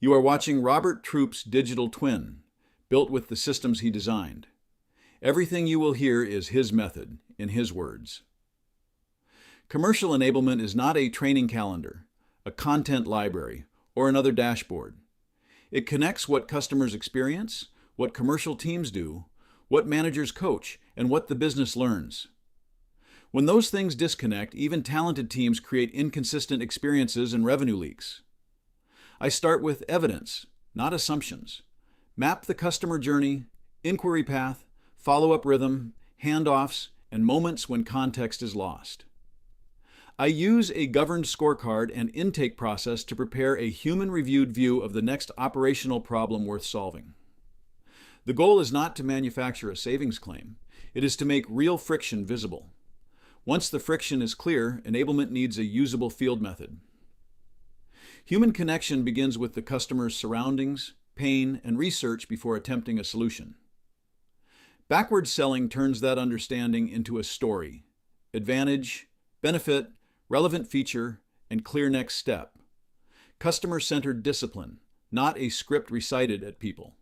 You are watching Robert Trupe's digital twin, built with the systems he designed. Everything you will hear is his method, in his words. Commercial enablement is not a training calendar, a content library, or another dashboard. It connects what customers experience, what commercial teams do, what managers coach, and what the business learns. When those things disconnect, even talented teams create inconsistent experiences and revenue leaks. I start with evidence, not assumptions. Map the customer journey, inquiry path, follow-up rhythm, handoffs, and moments when context is lost. I use a governed scorecard and intake process to prepare a human-reviewed view of the next operational problem worth solving. The goal is not to manufacture a savings claim. It is to make real friction visible. Once the friction is clear, enablement needs a usable field method. Human connection begins with the customer's surroundings, pain, and research before attempting a solution. Backward selling turns that understanding into a story, advantage, benefit, relevant feature, and clear next step. Customer-centered discipline, not a script recited at people.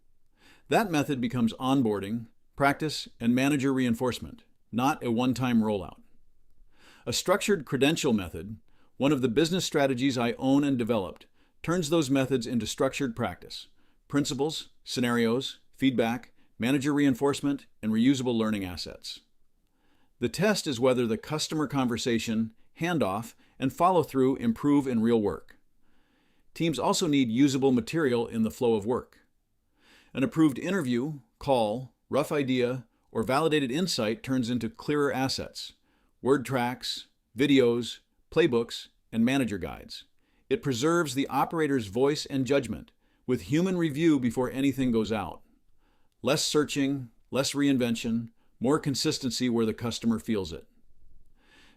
That method becomes onboarding, practice, and manager reinforcement, not a one-time rollout. A structured credential method, one of the business strategies I own and developed, turns those methods into structured practice, principles, scenarios, feedback, manager reinforcement, and reusable learning assets. The test is whether the customer conversation, handoff, and follow-through improve in real work. Teams also need usable material in the flow of work. An approved interview, call, rough idea, or validated insight turns into clearer assets, word tracks, videos, playbooks, and manager guides. It preserves the operator's voice and judgment, with human review before anything goes out. Less searching, less reinvention, more consistency where the customer feels it.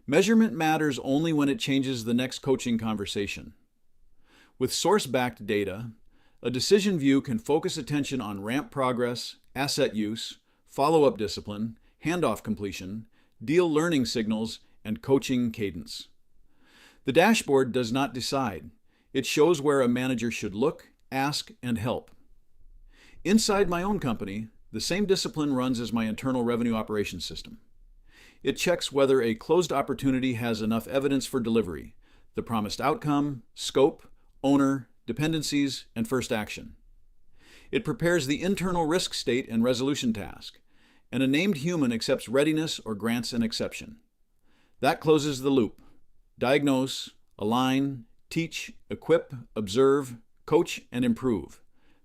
Measurement matters only when it changes the next coaching conversation. With source-backed data, a decision view can focus attention on ramp progress, asset use, follow-up discipline, handoff completion, deal learning signals, and coaching cadence. The dashboard does not decide. It shows where a manager should look, ask, and help. Inside my own company, the same discipline runs as my internal revenue operations system. It checks whether a closed opportunity has enough evidence for delivery, the promised outcome, scope, owner, dependencies, and first action. It prepares the internal risk state and resolution task, and a named human accepts readiness or grants an exception. That closes the loop. Diagnose, align, teach, equip, observe, coach, and improve.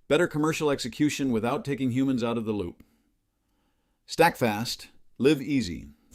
Better commercial execution without taking humans out of the loop. StackFast, live easy.